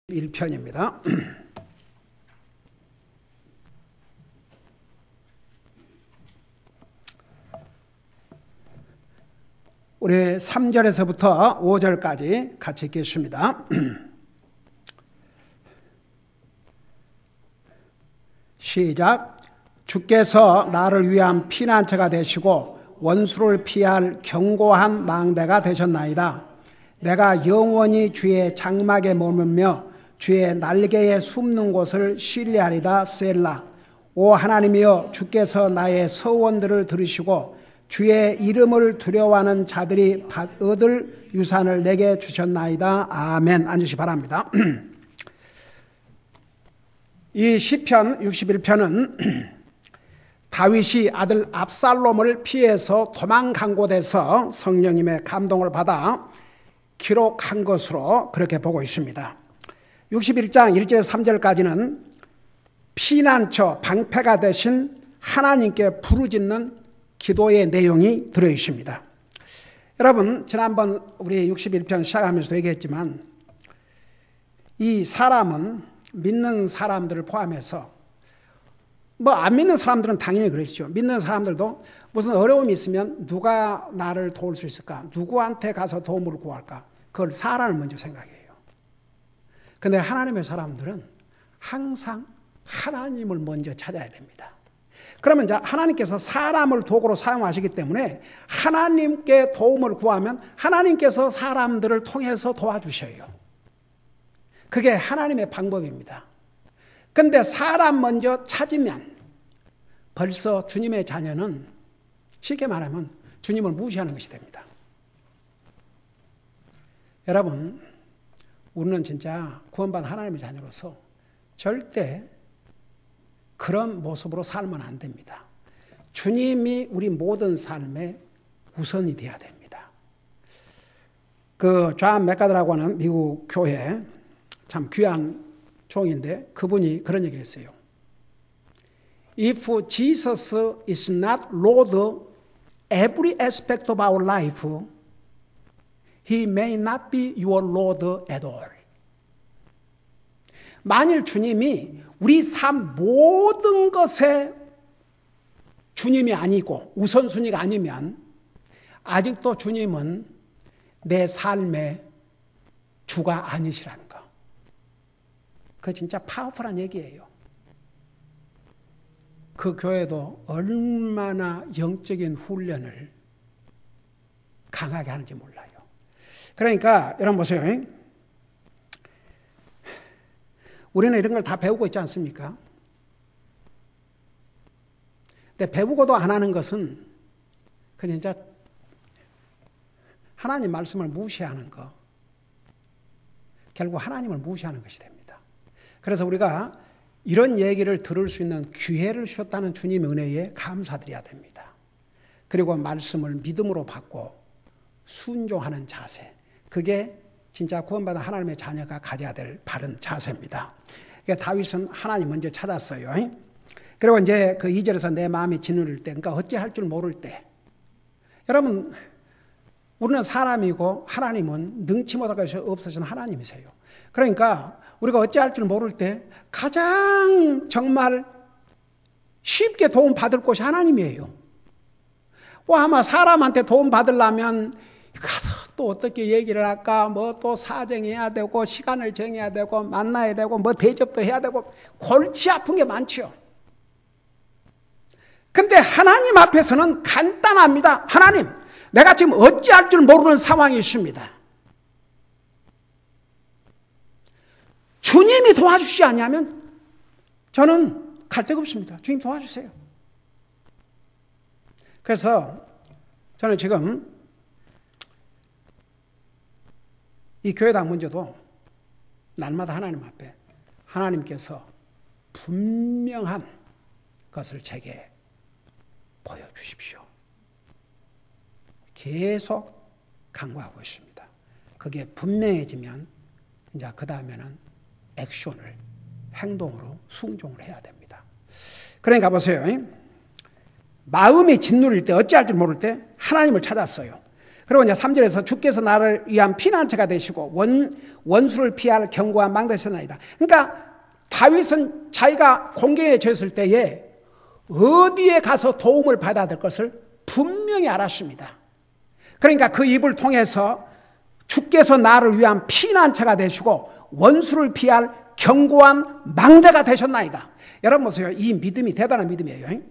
1편입니다. 우리 3절에서부터 5절까지 같이 읽겠습니다. 시작. 주께서 나를 위한 피난처가 되시고 원수를 피할 견고한 망대가 되셨나이다. 내가 영원히 주의 장막에 머물며 주의 날개에 숨는 곳을 신뢰하리다. 셀라. 오 하나님이여, 주께서 나의 서원들을 들으시고 주의 이름을 두려워하는 자들이 얻을 유산을 내게 주셨나이다. 아멘. 앉으시 바랍니다. 이 시편 61편은 다윗이 아들 압살롬을 피해서 도망간 곳에서 성령님의 감동을 받아 기록한 것으로 그렇게 보고 있습니다. 61장 1절 3절까지는 피난처, 방패가 되신 하나님께 부르짖는 기도의 내용이 들어있습니다. 여러분, 지난번 우리 61편 시작하면서도 얘기했지만 이 사람은 믿는 사람들을 포함해서 안 믿는 사람들은 당연히 그렇죠. 믿는 사람들도 무슨 어려움이 있으면 누가 나를 도울 수 있을까? 누구한테 가서 도움을 구할까? 그걸 사람을 먼저 생각해요. 근데 하나님의 사람들은 항상 하나님을 먼저 찾아야 됩니다. 그러면 이제 하나님께서 사람을 도구로 사용하시기 때문에 하나님께 도움을 구하면 하나님께서 사람들을 통해서 도와주셔요. 그게 하나님의 방법입니다. 근데 사람 먼저 찾으면 벌써 주님의 자녀는 쉽게 말하면 주님을 무시하는 것이 됩니다. 여러분, 우리는 진짜 구원받은 하나님의 자녀로서 절대 그런 모습으로 살면 안 됩니다. 주님이 우리 모든 삶의 우선이 되어야 됩니다. 존 맥가더라고 하는 미국 교회 참 귀한 종인데 그분이 그런 얘기를 했어요. If Jesus is not Lord every aspect of our life, He may not be your Lord at all. 만일 주님이 우리 삶 모든 것에 주님이 아니고 우선순위가 아니면 아직도 주님은 내 삶의 주가 아니시라는 거. 그거 진짜 파워풀한 얘기예요. 그 교회도 얼마나 영적인 훈련을 강하게 하는지 몰라요. 그러니까 여러분 보세요. 우리는 이런 걸 다 배우고 있지 않습니까? 근데 배우고도 안 하는 것은 그 진짜 하나님 말씀을 무시하는 거. 결국 하나님을 무시하는 것이 됩니다. 그래서 우리가 이런 얘기를 들을 수 있는 기회를 주셨다는 주님의 은혜에 감사드려야 됩니다. 그리고 말씀을 믿음으로 받고 순종하는 자세. 그게 진짜 구원받은 하나님의 자녀가 가져야 될 바른 자세입니다. 그러니까 다윗은 하나님 먼저 찾았어요. 그리고 이제 그 2절에서 내 마음이 짓누를 때, 그러니까 어찌할 줄 모를 때. 여러분, 우리는 사람이고 하나님은 능치 못할 것이 없으신 하나님이세요. 그러니까 우리가 어찌할 줄 모를 때 가장 정말 쉽게 도움 받을 곳이 하나님이에요. 아마 사람한테 도움 받으려면 가서 또 어떻게 얘기를 할까, 또 사정해야 되고, 시간을 정해야 되고, 만나야 되고, 대접도 해야 되고, 골치 아픈 게 많죠. 근데 하나님 앞에서는 간단합니다. 하나님, 내가 지금 어찌할 줄 모르는 상황이 있습니다. 주님이 도와주시지 않냐면 저는 갈 데가 없습니다. 주님 도와주세요. 그래서 저는 지금 이 교회당 문제도 날마다 하나님 앞에 하나님께서 분명한 것을 제게 보여주십시오. 계속 강구하고 있습니다. 그게 분명해지면 이제 그 다음에는 액션을, 행동으로 순종을 해야 됩니다. 그러니까 보세요. 마음이 짓누릴 때, 어찌할 줄 모를 때 하나님을 찾았어요. 그리고 이제 3절에서 주께서 나를 위한 피난처가 되시고 원수를 피할 견고한 망대가 되셨나이다. 그러니까 다윗은 자기가 공경에 처했을 때에 어디에 가서 도움을 받아야 될 것을 분명히 알았습니다. 그러니까 그 입을 통해서 주께서 나를 위한 피난처가 되시고 원수를 피할 견고한 망대가 되셨나이다. 여러분 보세요. 이 믿음이 대단한 믿음이에요.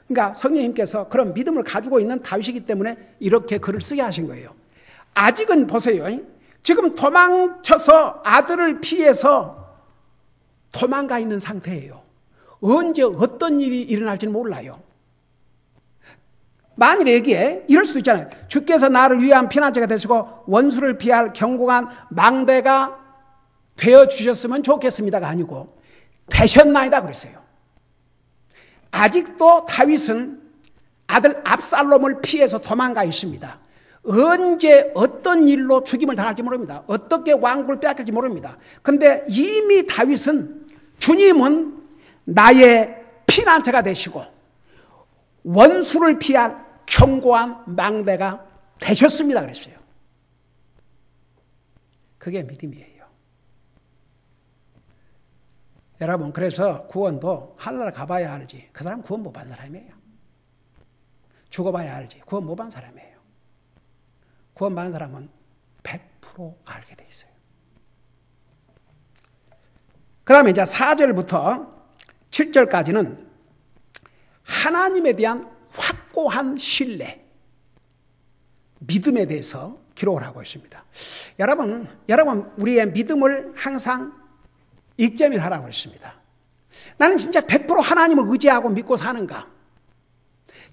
그러니까 성령님께서 그런 믿음을 가지고 있는 다윗이기 때문에 이렇게 글을 쓰게 하신 거예요. 아직은 보세요. 지금 도망쳐서 아들을 피해서 도망가 있는 상태예요. 언제 어떤 일이 일어날지는 몰라요. 만일 여기에 이럴 수도 있잖아요. 주께서 나를 위한 피난처가 되시고 원수를 피할 견고한 망대가 되어주셨으면 좋겠습니다가 아니고 되셨나이다 그랬어요. 아직도 다윗은 아들 압살롬을 피해서 도망가 있습니다. 언제 어떤 일로 죽임을 당할지 모릅니다. 어떻게 왕국을 빼앗길지 모릅니다. 그런데 이미 다윗은 주님은 나의 피난처가 되시고 원수를 피할 견고한 망대가 되셨습니다 그랬어요. 그게 믿음이에요. 여러분, 그래서 구원도 하늘나라 가봐야 알지. 그 사람 구원 못 받은 사람이에요. 죽어봐야 알지. 구원 못 받은 사람이에요. 구원 받은 사람은 100% 알게 돼 있어요. 그 다음에 이제 4절부터 7절까지는 하나님에 대한 확고한 신뢰, 믿음에 대해서 기록을 하고 있습니다. 여러분, 우리의 믿음을 항상 익점을 했습니다. 나는 진짜 100% 하나님을 의지하고 믿고 사는가?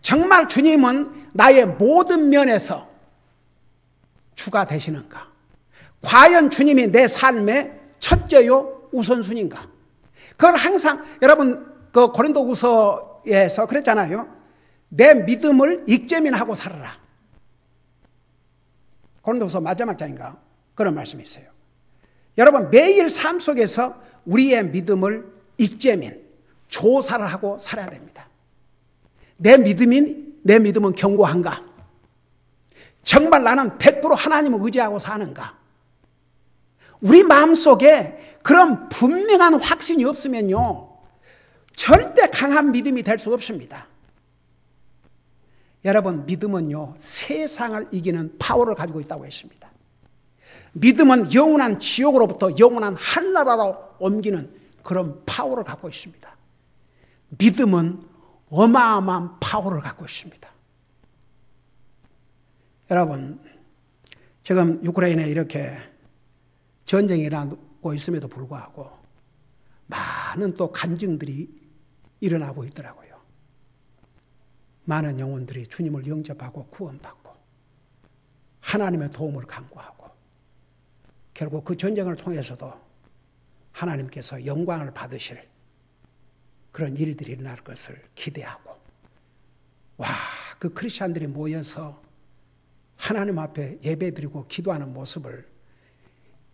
정말 주님은 나의 모든 면에서 주가 되시는가? 과연 주님이 내 삶의 첫째요 우선순위인가? 그걸 항상 여러분 그 고린도후서에서 그랬잖아요. 내 믿음을 익점하고 살아라. 고린도후서 마지막 장인가 그런 말씀이 있어요. 여러분 매일 삶 속에서 우리의 믿음을 익제민, 조사를 하고 살아야 됩니다. 내 믿음은 견고한가? 정말 나는 100% 하나님을 의지하고 사는가? 우리 마음속에 그런 분명한 확신이 없으면요, 절대 강한 믿음이 될 수 없습니다. 여러분, 믿음은요, 세상을 이기는 파워를 가지고 있다고 했습니다. 믿음은 영원한 지옥으로부터 영원한 하늘나라로 옮기는 그런 파워를 갖고 있습니다. 믿음은 어마어마한 파워를 갖고 있습니다. 여러분, 지금 우크라이나에 이렇게 전쟁이 일어나고 있음에도 불구하고 많은 또 간증들이 일어나고 있더라고요. 많은 영혼들이 주님을 영접하고 구원받고 하나님의 도움을 간구하고 결국 그 전쟁을 통해서도 하나님께서 영광을 받으실 그런 일들이 일어날 것을 기대하고, 와, 그 크리스찬들이 모여서 하나님 앞에 예배드리고 기도하는 모습을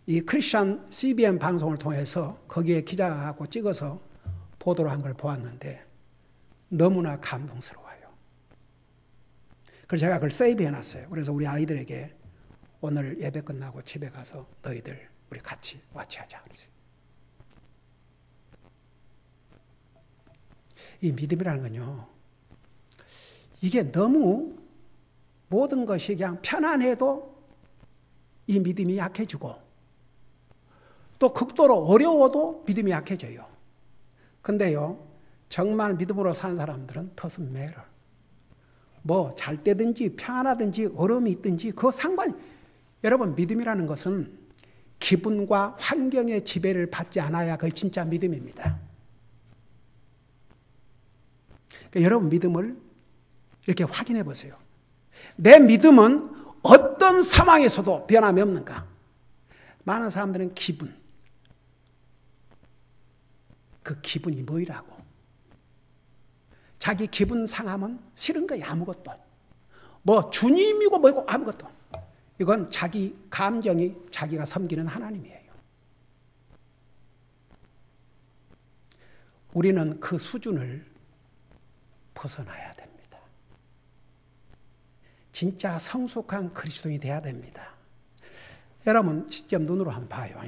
이 크리스찬 CBN 방송을 통해서 거기에 기자하고 찍어서 보도를 한 걸 보았는데 너무나 감동스러워요. 그래서 제가 그걸 세이브 해놨어요. 그래서 우리 아이들에게 오늘 예배 끝나고 집에 가서 너희들 우리 같이 와치하자 그러세요. 이 믿음이라는 건요, 이게 너무 모든 것이 그냥 편안해도 이 믿음이 약해지고 또 극도로 어려워도 믿음이 약해져요. 근데요, 정말 믿음으로 사는 사람들은 doesn't matter. 뭐 잘 때든지 평안하든지 어려움이 있든지 그거 상관이, 여러분 믿음이라는 것은 기분과 환경의 지배를 받지 않아야 그게 진짜 믿음입니다. 그러니까 여러분 믿음을 이렇게 확인해 보세요. 내 믿음은 어떤 상황에서도 변함이 없는가? 많은 사람들은 기분, 그 기분이 뭐이라고? 자기 기분 상하면 싫은 거야 아무것도. 뭐 주님이고 뭐고 아무것도. 이건 자기 감정이 자기가 섬기는 하나님이에요. 우리는 그 수준을 벗어나야 됩니다. 진짜 성숙한 그리스도인이 돼야 됩니다. 여러분 직접 눈으로 한번 봐요.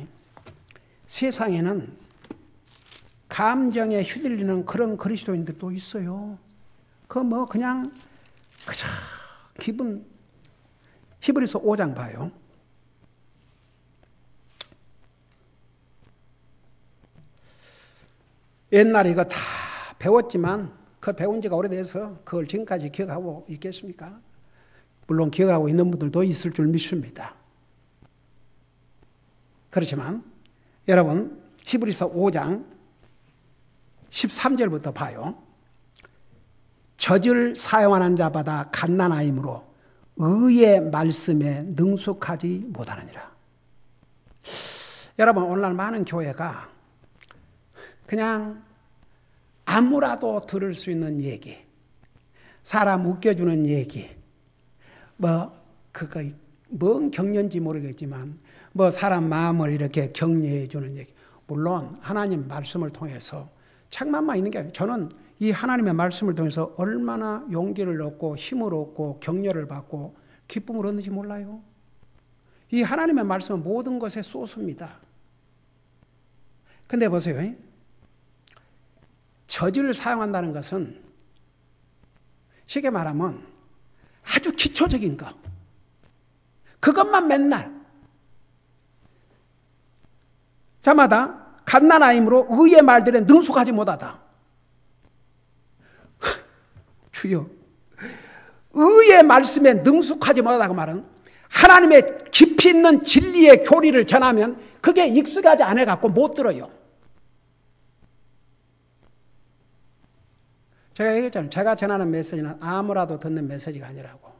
세상에는 감정에 휘둘리는 그런 그리스도인들도 있어요. 그냥 그저 기분. 히브리서 5장 봐요. 옛날에 이거 다 배웠지만 그 배운 지가 오래돼서 그걸 지금까지 기억하고 있겠습니까? 물론 기억하고 있는 분들도 있을 줄 믿습니다. 그렇지만 여러분 히브리서 5장 13절부터 봐요. 젖을 사용하는 자마다 갓난아임으로 의의 말씀에 능숙하지 못하느니라. 여러분 오늘날 많은 교회가 그냥 아무라도 들을 수 있는 얘기, 사람 웃겨주는 얘기, 뭔 격려인지 모르겠지만 사람 마음을 이렇게 격려해 주는 얘기. 물론 하나님 말씀을 통해서 책만만 있는 게 아니에요. 저는 이 하나님의 말씀을 통해서 얼마나 용기를 얻고 힘을 얻고 격려를 받고 기쁨을 얻는지 몰라요. 이 하나님의 말씀은 모든 것에 소스입니다. 근데 보세요. 저지를 사용한다는 것은 쉽게 말하면 아주 기초적인 거. 그것만 맨날 자마다 갓난아임으로 의의 말들에 능숙하지 못하다. 주여, 의의 말씀에 능숙하지 못하다 그 말은 하나님의 깊이 있는 진리의 교리를 전하면 그게 익숙하지 않아갖고 못 들어요. 제가 얘기했잖아요. 제가 전하는 메시지는 아무라도 듣는 메시지가 아니라고.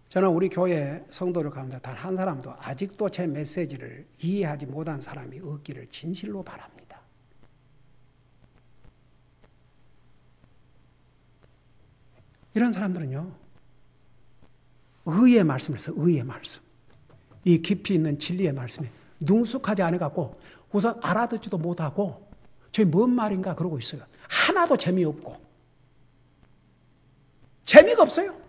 저는 우리 교회 성도들 가운데 단 한 사람도 아직도 제 메시지를 이해하지 못한 사람이 없기를 진실로 바랍니다. 이런 사람들은요, 의의 말씀을 써요. 의의 말씀. 이 깊이 있는 진리의 말씀에 능숙하지 않아갖고 우선 알아듣지도 못하고 저게 뭔 말인가 그러고 있어요. 하나도 재미없고. 재미가 없어요.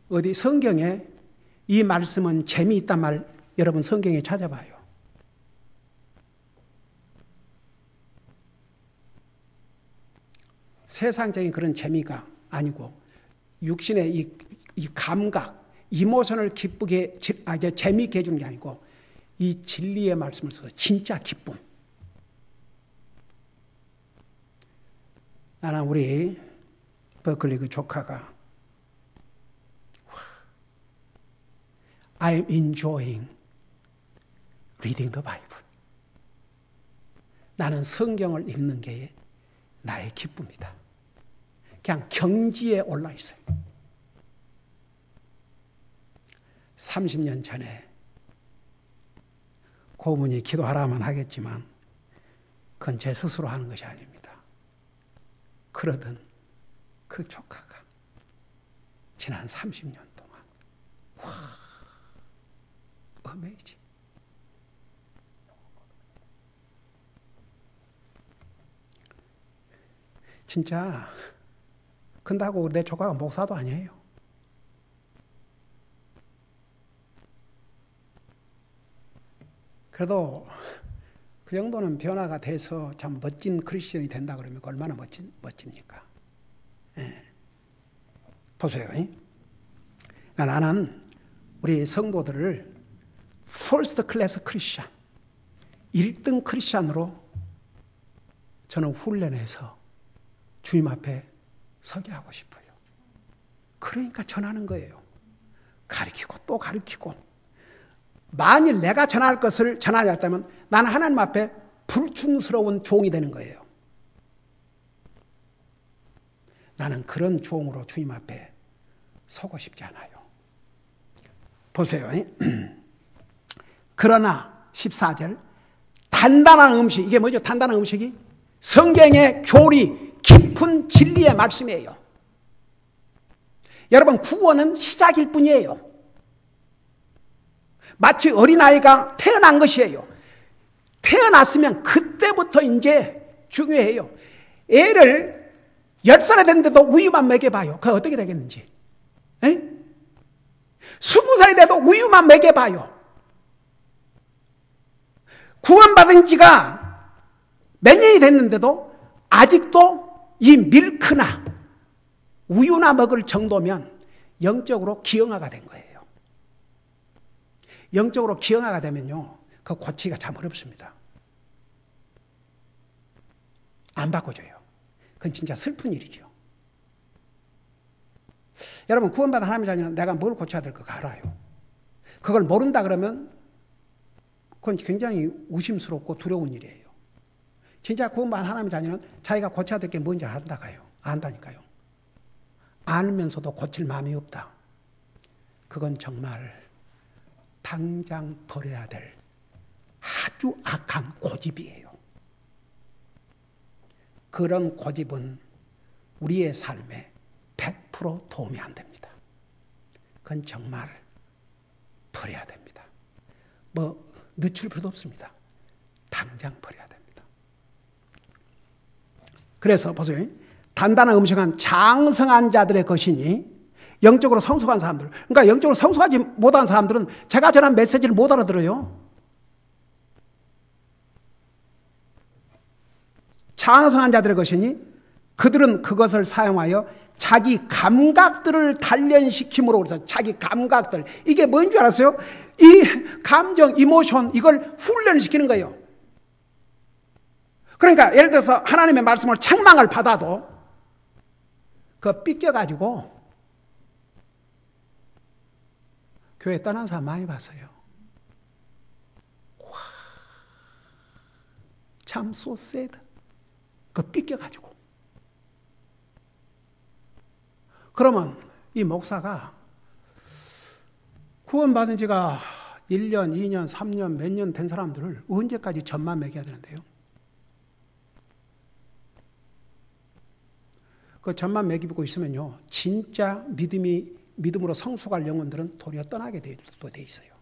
어디 성경에 이 말씀은 재미있단 말 여러분 성경에 찾아봐요. 세상적인 그런 재미가 아니고 육신의 이 감각, 이모션을 기쁘게 재미있게 해주는 게 아니고 이 진리의 말씀을 써서 진짜 기쁨. 나는 우리 버클리 그 조카가 I'm enjoying reading the Bible. 나는 성경을 읽는 게 나의 기쁨이다. 그냥 경지에 올라 있어요. 30년 전에 고문이 기도하라면 하겠지만 그건 제 스스로 하는 것이 아닙니다. 그러던 그 조카가 지난 30년 동안 어메이징. 진짜 근다고 내 조카가 목사도 아니에요. 그래도 그 정도는 변화가 돼서 참 멋진 크리스천이 된다 그러면 얼마나 멋집니까? 예. 보세요. 나는 우리 성도들을 퍼스트 클래스 크리스천, 1등 크리스천으로 저는 훈련해서 주님 앞에 서게 하고 싶어요. 그러니까 전하는 거예요. 가르치고 또 가르치고. 만일 내가 전할 것을 전하지 않다면 나는 하나님 앞에 불충스러운 종이 되는 거예요. 나는 그런 종으로 주님 앞에 서고 싶지 않아요. 보세요. 그러나 14절 단단한 음식, 이게 뭐죠? 단단한 음식이 성경의 교리, 깊은 진리의 말씀이에요. 여러분 구원은 시작일 뿐이에요. 마치 어린아이가 태어난 것이에요. 태어났으면 그때부터 이제 중요해요. 애를 10살이 됐는데도 우유만 먹여봐요. 그거 어떻게 되겠는지. 에? 20살이 돼도 우유만 먹여봐요. 구원받은 지가 몇 년이 됐는데도 아직도 이 밀크나 우유나 먹을 정도면 영적으로 기형아가 된 거예요. 영적으로 기형아가 되면요, 그 고치기가 참 어렵습니다. 안 바꿔줘요. 그건 진짜 슬픈 일이죠. 여러분, 구원받은 하나님의 자녀는 내가 뭘 고쳐야 될 거 알아요. 그걸 모른다 그러면 그건 굉장히 의심스럽고 두려운 일이에요. 진짜 구원받은 하나님의 자녀는 자기가 고쳐야 될 게 뭔지 안다니까요. 알면서도 고칠 마음이 없다. 그건 정말 당장 버려야 될 아주 악한 고집이에요. 그런 고집은 우리의 삶에 100% 도움이 안 됩니다. 그건 정말 버려야 됩니다. 뭐 늦출 필요도 없습니다. 당장 버려야 됩니다. 그래서 보세요. 단단한 음식은 장성한 자들의 것이니, 영적으로 성숙한 사람들, 그러니까 영적으로 성숙하지 못한 사람들은 제가 전한 메시지를 못 알아들어요. 장성한 자들의 것이니 그들은 그것을 사용하여 자기 감각들을 단련시킴으로, 그래서 자기 감각들, 이게 뭔 줄 알았어요? 이 감정, 이모션, 이걸 훈련시키는 거예요. 그러니까 예를 들어서 하나님의 말씀을 책망을 받아도 그거 삐껴가지고 교회 떠난 사람 많이 봤어요. 와, 참 so sad. 그거 삐껴가지고. 그러면 이 목사가 구원받은 지가 1년, 2년, 3년, 몇 년 된 사람들을 언제까지 젖만 먹여야 되는데요? 그 젖만 먹이고 있으면요, 진짜 믿음으로 성숙할 영혼들은 도리어 떠나게 돼 있어요.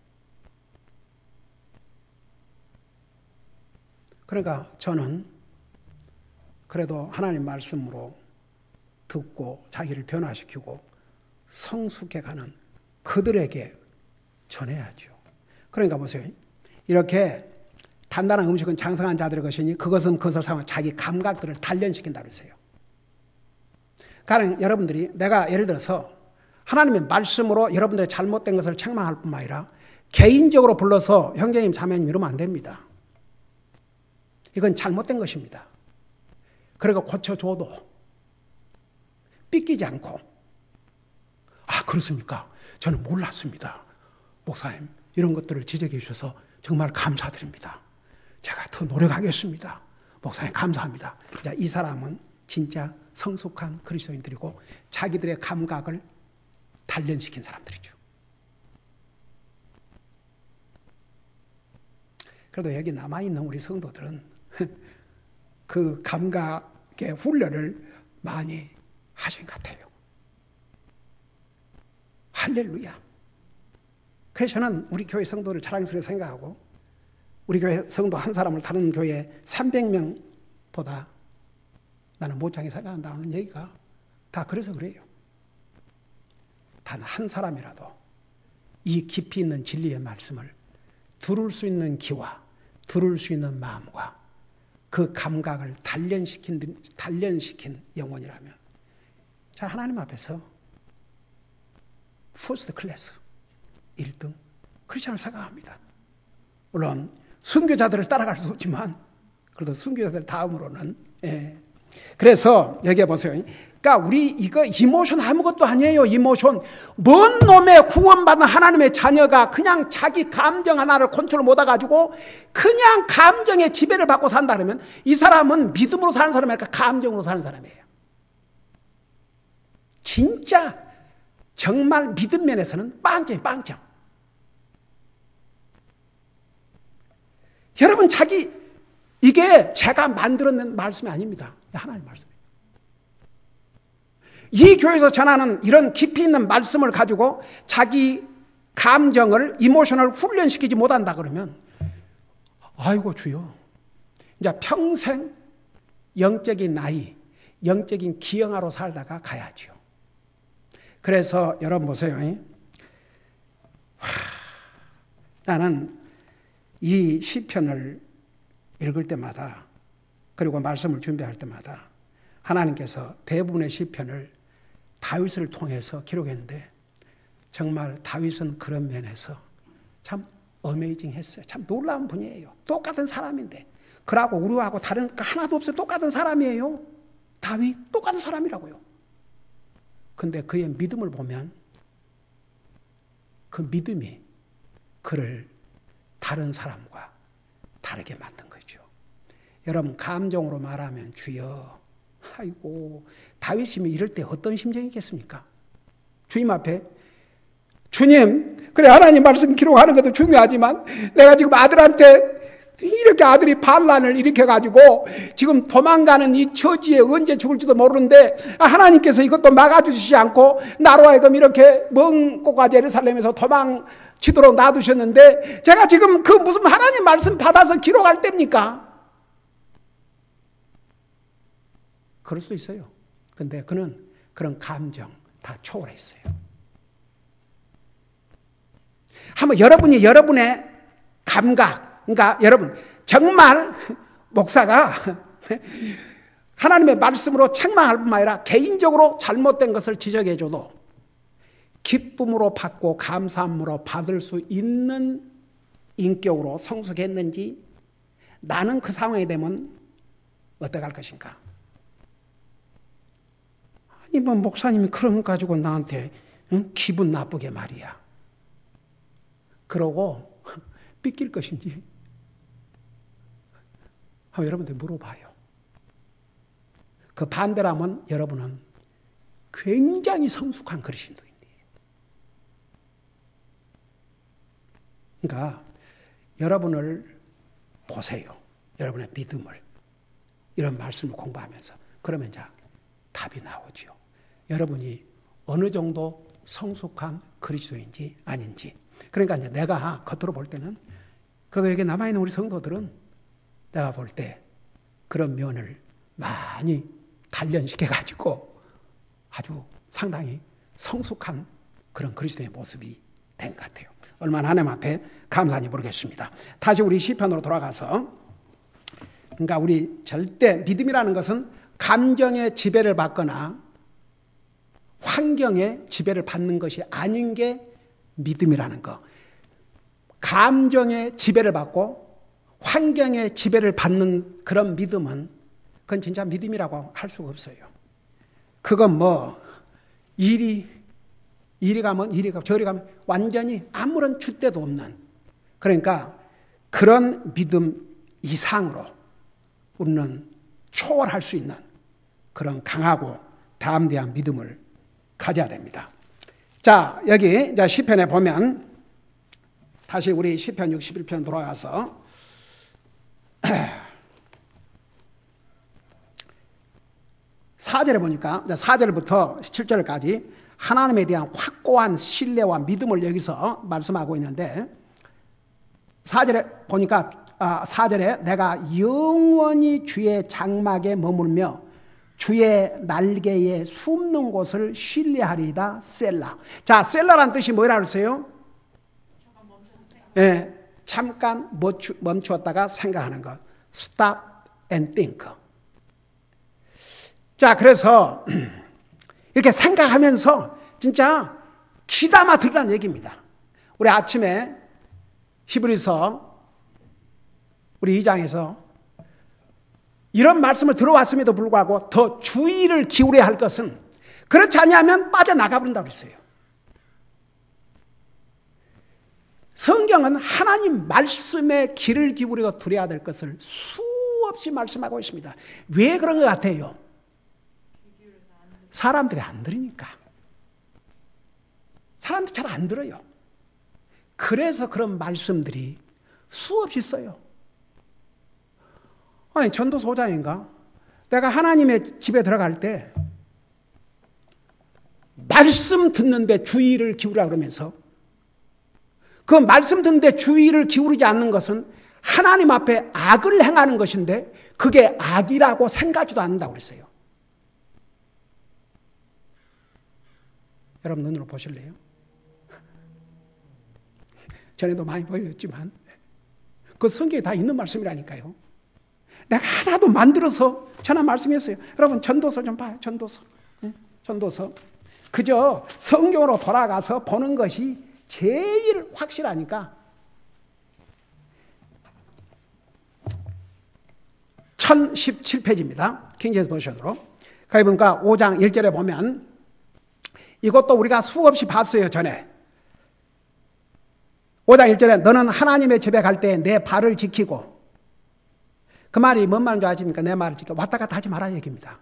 그러니까 저는 그래도 하나님 말씀으로 듣고 자기를 변화시키고 성숙해가는 그들에게 전해야죠. 그러니까 보세요. 이렇게 단단한 음식은 장성한 자들의 것이니 그것은 그것을 사용해 자기 감각들을 단련시킨다 그랬어요. 가령 여러분들이, 내가 예를 들어서 하나님의 말씀으로 여러분들의 잘못된 것을 책망할 뿐만 아니라 개인적으로 불러서 형제님 자매님 이러면 안 됩니다. 이건 잘못된 것입니다. 그리고 고쳐줘도 삐끼지 않고, 아 그렇습니까? 저는 몰랐습니다. 목사님 이런 것들을 지적해 주셔서 정말 감사드립니다. 제가 더 노력하겠습니다. 목사님 감사합니다. 이 사람은 진짜 성숙한 그리스도인들이고 자기들의 감각을 단련시킨 사람들이죠. 그래도 여기 남아있는 우리 성도들은 그 감각의 훈련을 많이 하신 것 같아요. 할렐루야. 그래서 저는 우리 교회 성도를 자랑스럽게 생각하고, 우리 교회 성도 한 사람을 다른 교회 300명보다 나는 못장이 생각한다는 얘기가 다 그래서 그래요. 단 한 사람이라도 이 깊이 있는 진리의 말씀을 들을 수 있는 귀와 들을 수 있는 마음과 그 감각을 단련시킨 영혼이라면, 자, 하나님 앞에서 퍼스트 클래스 1등 크리스천을 생각합니다. 물론 순교자들을 따라갈 수 없지만 그래도 순교자들 다음으로는. 그래서 여기 보세요. 그러니까 우리 이거 이모션 아무것도 아니에요. 이모션. 뭔 놈의 구원받은 하나님의 자녀가 그냥 자기 감정 하나를 컨트롤 못해가지고 그냥 감정의 지배를 받고 산다 그러면 이 사람은 믿음으로 사는 사람이 아니라 감정으로 사는 사람이에요. 진짜 정말 믿음 면에서는 빵점. 여러분, 이게 제가 만들어낸 말씀이 아닙니다. 하나님 말씀이에요. 이 교회에서 전하는 이런 깊이 있는 말씀을 가지고 자기 감정을, 이모션을 훈련시키지 못한다 그러면, 아이고 주여, 이제 평생 영적인 나이, 영적인 기형아로 살다가 가야죠. 그래서 여러분 보세요. 나는 이 시편을 읽을 때마다 그리고 말씀을 준비할 때마다 하나님께서 대부분의 시편을 다윗을 통해서 기록했는데 정말 다윗은 그런 면에서 참 어메이징했어요. 참 놀라운 분이에요. 똑같은 사람인데 그러고 우리하고 다른 거 하나도 없어요. 똑같은 사람이에요. 다윗 똑같은 사람이라고요. 근데 그의 믿음을 보면 그 믿음이 그를 다른 사람과 다르게 만든 거죠. 여러분 감정으로 말하면 주여 아이고 다윗이 이럴 때 어떤 심정이겠습니까? 주님 앞에 주님 그래 하나님 말씀 기록하는 것도 중요하지만 내가 지금 아들한테 이렇게 아들이 반란을 일으켜가지고 지금 도망가는 이 처지에 언제 죽을지도 모르는데 하나님께서 이것도 막아주시지 않고 나로 하여금 이렇게 먼 곳과 예루살렘에서 도망치도록 놔두셨는데 제가 지금 그 무슨 하나님 말씀 받아서 기록할 때입니까? 그럴 수도 있어요. 근데 그는 그런 감정 다 초월했어요. 한번 여러분이 여러분의 감각 그러니까 여러분 정말 목사가 하나님의 말씀으로 책망할 뿐만 아니라 개인적으로 잘못된 것을 지적해줘도 기쁨으로 받고 감사함으로 받을 수 있는 인격으로 성숙했는지 나는 그 상황이 되면 어떡할 것인가? 아니 뭐 목사님이 그런 거 가지고 나한테 기분 나쁘게 말이야. 그러고 삐낄 것인지 한번 여러분들 물어봐요. 그 반대라면 여러분은 굉장히 성숙한 그리스도인이에요. 그러니까 여러분을 보세요. 여러분의 믿음을 이런 말씀을 공부하면서 그러면 이제 답이 나오죠. 여러분이 어느 정도 성숙한 그리스도인지 아닌지. 그러니까 이제 내가 겉으로 볼 때는 그래도 여기 남아있는 우리 성도들은 내가 볼 때 그런 면을 많이 단련시켜가지고 아주 상당히 성숙한 그런 그리스도의 모습이 된 것 같아요. 얼마나 하나님 앞에 감사한지 모르겠습니다. 다시 우리 시편으로 돌아가서 그러니까 우리 절대 믿음이라는 것은 감정의 지배를 받거나 환경의 지배를 받는 것이 아닌 게 믿음이라는 거. 감정의 지배를 받고 환경의 지배를 받는 그런 믿음은 그건 진짜 믿음이라고 할 수가 없어요. 그건 뭐 이리 가면 이리 가고 저리 가면 완전히 아무런 줏대도 없는 그러니까 그런 믿음 이상으로 우리는 초월할 수 있는 그런 강하고 담대한 믿음을 가져야 됩니다. 자, 여기 이제 시편에 보면 다시 우리 시편 61편 돌아가서 4절에 보니까 4절부터 7절까지 하나님에 대한 확고한 신뢰와 믿음을 여기서 말씀하고 있는데 4절에 보니까 4절에 내가 영원히 주의 장막에 머물며 주의 날개에 숨는 곳을 신뢰하리이다. 셀라. 자, 셀라란 뜻이 뭐라 그랬어요? 네, 잠깐 멈추었다가 생각하는 것. Stop and think. 자, 그래서 이렇게 생각하면서 진짜 귀담아 들으라는 얘기입니다. 우리 아침에 히브리서 우리 2장에서 이런 말씀을 들어왔음에도 불구하고 더 주의를 기울여야 할 것은 그렇지 않으면 빠져나가 버린다고 했어요. 성경은 하나님 말씀에 귀를 기울이고 들어야 될 것을 수없이 말씀하고 있습니다. 왜 그런 것 같아요? 사람들이 안 들으니까. 사람들이 잘 안 들어요. 그래서 그런 말씀들이 수없이 써요. 아니, 전도소장인가? 내가 하나님의 집에 들어갈 때 말씀 듣는데 주의를 기울이라 그러면서 그 말씀 듣는데 주의를 기울이지 않는 것은 하나님 앞에 악을 행하는 것인데 그게 악이라고 생각하지도 않는다고 그랬어요. 여러분 눈으로 보실래요? 전에도 많이 보여줬지만 그 성경에 다 있는 말씀이라니까요. 내가 하나도 만들어서 전한 말씀이었어요. 여러분 전도서 좀 봐요. 전도서. 전도서. 그저 성경으로 돌아가서 보는 것이 제일 확실하니까 1017페이지입니다. 킹제임스 버전으로. 거기 보니까 5장 1절에 보면 이것도 우리가 수없이 봤어요. 전에. 5장 1절에 너는 하나님의 집에 갈 때 내 발을 지키고, 그 말이 뭔 말인지 아십니까? 내 말을 지키고 왔다 갔다 하지 말라 얘기입니다.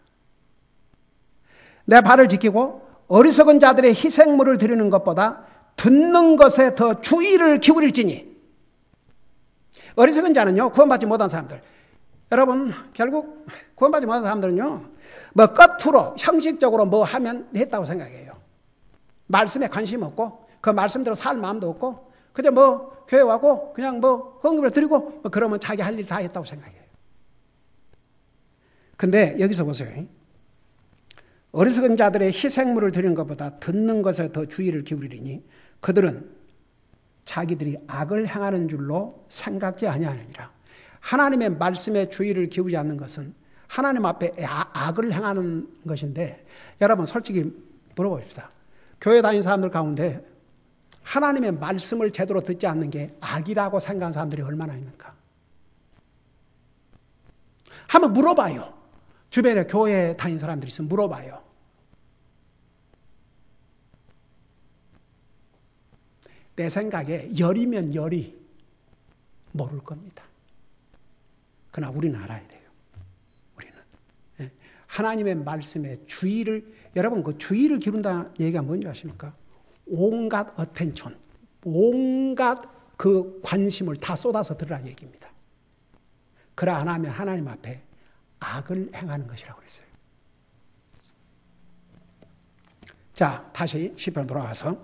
내 발을 지키고 어리석은 자들의 희생물을 드리는 것보다 듣는 것에 더 주의를 기울일지니. 어리석은 자는요, 구원받지 못한 사람들. 여러분 결국 구원받지 못한 사람들은요, 뭐 겉으로 형식적으로 뭐 하면 했다고 생각해요. 말씀에 관심 없고 그 말씀대로 살 마음도 없고 그저 뭐 교회 와고 그냥 뭐 헌금을 드리고 뭐 그러면 자기 할 일 다 했다고 생각해요. 근데 여기서 보세요. 어리석은 자들의 희생물을 드리는 것보다 듣는 것에 더 주의를 기울이니 그들은 자기들이 악을 행하는 줄로 생각지 아니하느니라. 하나님의 말씀에 주의를 기울이지 않는 것은 하나님 앞에 악을 행하는 것인데, 여러분 솔직히 물어봅시다. 교회 다니는 사람들 가운데 하나님의 말씀을 제대로 듣지 않는 게 악이라고 생각하는 사람들이 얼마나 있는가? 한번 물어봐요. 주변에 교회 다니는 사람들이 있으면 물어봐요. 내 생각에 열이면 열이 모를 겁니다. 그러나 우리는 알아야 돼요. 우리는. 하나님의 말씀에 주의를, 여러분 그 주의를 기울인다는 얘기가 뭔지 아십니까? 온갖 어텐션, 온갖 그 관심을 다 쏟아서 들으라는 얘기입니다. 그러 안 하면 하나님 앞에 악을 행하는 것이라고 그랬어요. 자, 다시 시편 돌아가서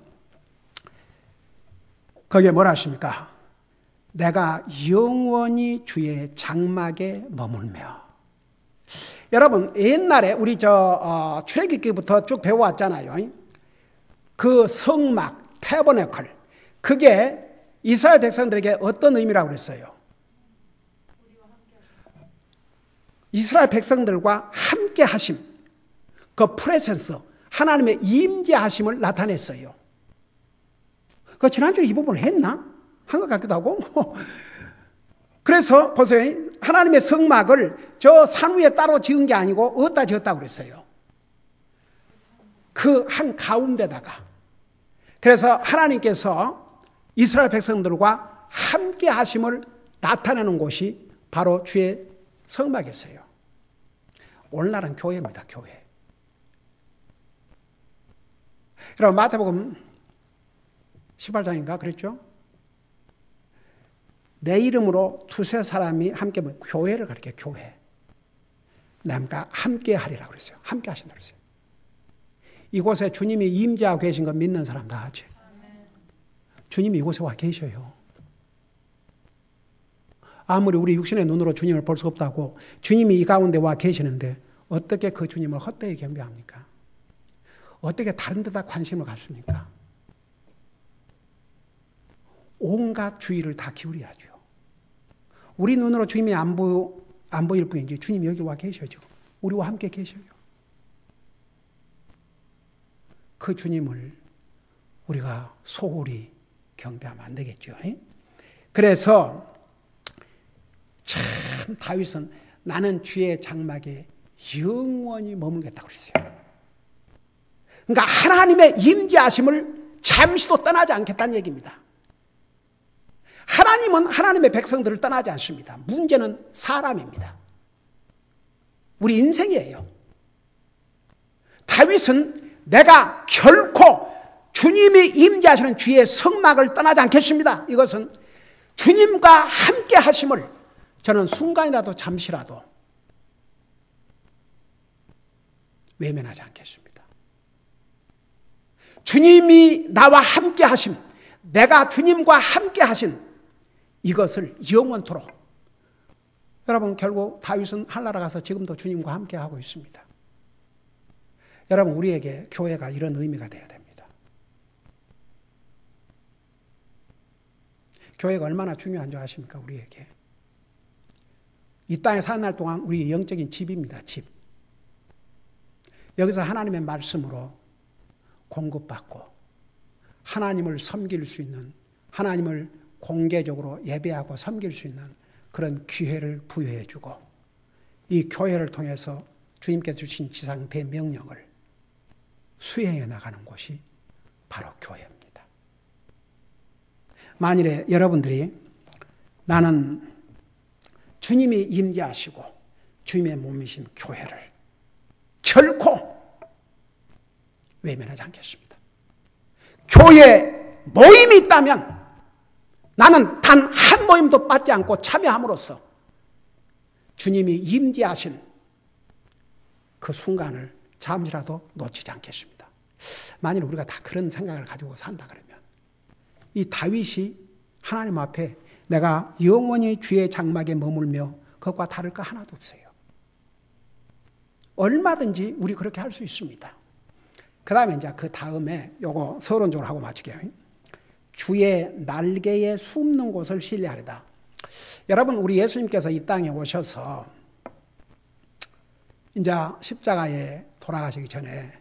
거기에 뭐라 하십니까? 내가 영원히 주의 장막에 머물며. 여러분 옛날에 우리 출애굽기부터 쭉 배워왔잖아요. 그 성막, 태버네클, 그게 이스라엘 백성들에게 어떤 의미라고 그랬어요? 이스라엘 백성들과 함께 하심, 그 프레센스, 하나님의 임재하심을 나타냈어요. 그 지난주에 이 부분을 했나? 한 것 같기도 하고. 그래서 보세요. 하나님의 성막을 저 산 위에 따로 지은 게 아니고 어디다 지었다고 그랬어요? 그 한 가운데다가. 그래서 하나님께서 이스라엘 백성들과 함께 하심을 나타내는 곳이 바로 주의 성막이었어요. 오늘날은 교회입니다. 교회. 여러분 마태복음 18장인가 그랬죠? 내 이름으로 두세 사람이 함께 모여, 교회를 가리켜 교회. 남과 함께 하리라고 그랬어요. 함께 하신다고 그랬어요. 이곳에 주님이 임재하고 계신 거 믿는 사람 다 하지. 주님이 이곳에 와 계셔요. 아무리 우리 육신의 눈으로 주님을 볼 수 없다고 주님이 이 가운데 와 계시는데 어떻게 그 주님을 헛되이 경배합니까? 어떻게 다른 데다 관심을 갖습니까? 온갖 주의를 다 기울여야죠. 우리 눈으로 주님이 안 보일 뿐이지 주님이 여기 와 계셔죠. 우리와 함께 계셔요. 그 주님을 우리가 소홀히 경배하면 안 되겠죠. 그래서 참 다윗은 나는 주의 장막에 영원히 머물겠다고 그랬어요. 그러니까 하나님의 임재하심을 잠시도 떠나지 않겠다는 얘기입니다. 하나님은 하나님의 백성들을 떠나지 않습니다. 문제는 사람입니다. 우리 인생이에요. 다윗은 내가 결코 주님이 임재하시는 주의 성막을 떠나지 않겠습니다. 이것은 주님과 함께 하심을 저는 순간이라도 잠시라도 외면하지 않겠습니다. 주님이 나와 함께 하심, 내가 주님과 함께 하신 이것을 영원토록. 여러분 결국 다윗은 하늘나라 가서 지금도 주님과 함께 하고 있습니다. 여러분 우리에게 교회가 이런 의미가 되어야 됩니다. 교회가 얼마나 중요한 줄 아십니까? 우리에게. 이 땅에 사는 날 동안 우리 영적인 집입니다. 집. 여기서 하나님의 말씀으로 공급받고 하나님을 섬길 수 있는, 하나님을 공개적으로 예배하고 섬길 수 있는 그런 기회를 부여해 주고, 이 교회를 통해서 주님께서 주신 지상 대명령을 수행해 나가는 곳이 바로 교회입니다. 만일에 여러분들이 나는 주님이 임재하시고 주님의 몸이신 교회를 결코 외면하지 않겠습니다. 교회 모임이 있다면 나는 단 한 모임도 빠지 않고 참여함으로써 주님이 임재하신 그 순간을 잠시라도 놓치지 않겠습니다. 만일 우리가 다 그런 생각을 가지고 산다 그러면 이 다윗이 하나님 앞에 내가 영원히 주의 장막에 머물며 그것과 다를 거 하나도 없어요. 얼마든지 우리 그렇게 할 수 있습니다. 그 다음에 이제 그 다음에 요거 서론적으로 하고 마칠게요. 주의 날개에 숨는 곳을 신뢰하리다. 여러분, 우리 예수님께서 이 땅에 오셔서 이제 십자가에 돌아가시기 전에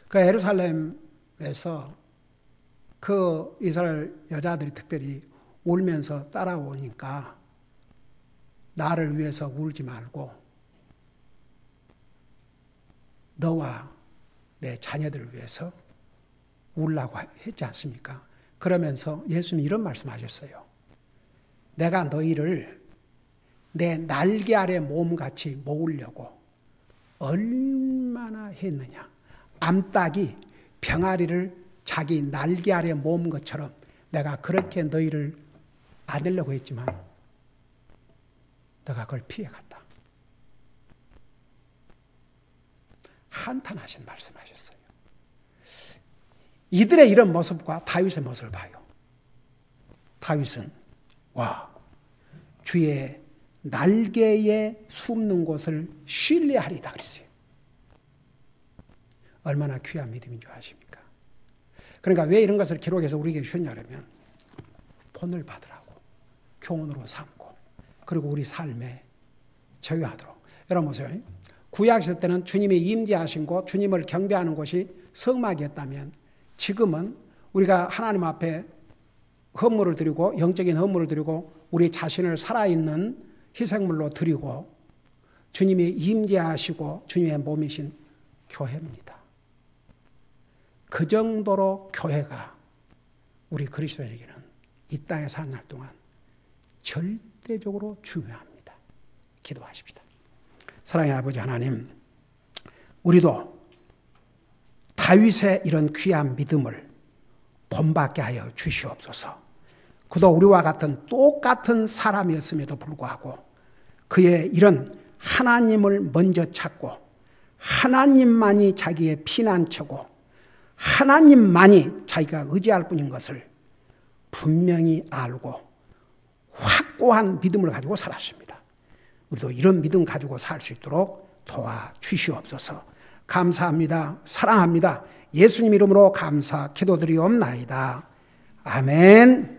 그 예루살렘에서 그 이스라엘 여자들이 특별히 울면서 따라오니까 나를 위해서 울지 말고 너와 내 자녀들을 위해서 울라고 했지 않습니까? 그러면서 예수님이 이런 말씀하셨어요. 내가 너희를 내 날개 아래 몸같이 모으려고 얼마나 했느냐. 암탉이 병아리를 자기 날개 아래 모은 것처럼 내가 그렇게 너희를 안으려고 했지만 너가 그걸 피해갔다. 한탄하신 말씀하셨어요. 이들의 이런 모습과 다윗의 모습을 봐요. 다윗은 와, 주의 날개에 숨는 곳을 신뢰하리다 그랬어요. 얼마나 귀한 믿음인 줄 아십니까? 그러니까 왜 이런 것을 기록해서 우리에게 주셨냐면 본을 받으라고, 교훈으로 삼고, 그리고 우리 삶에 적용하도록. 여러분 보세요. 구약 시대 때는 주님이 임재하신 곳, 주님을 경배하는 곳이 성막이었다면 지금은 우리가 하나님 앞에 헌물을 드리고, 영적인 헌물을 드리고, 우리 자신을 살아있는 희생물로 드리고 주님이 임재하시고 주님의 몸이신 교회입니다. 그 정도로 교회가 우리 그리스도인에게는 이 땅에 사는 날 동안 절대적으로 중요합니다. 기도하십시다. 사랑의 아버지 하나님, 우리도 다윗의 이런 귀한 믿음을 본받게 하여 주시옵소서. 그도 우리와 같은 똑같은 사람이었음에도 불구하고 그의 이런 하나님을 먼저 찾고 하나님만이 자기의 피난처고 하나님만이 자기가 의지할 뿐인 것을 분명히 알고 확고한 믿음을 가지고 살았습니다. 우리도 이런 믿음 가지고 살 수 있도록 도와주시옵소서. 감사합니다. 사랑합니다. 예수님 이름으로 감사 기도드리옵나이다. 아멘.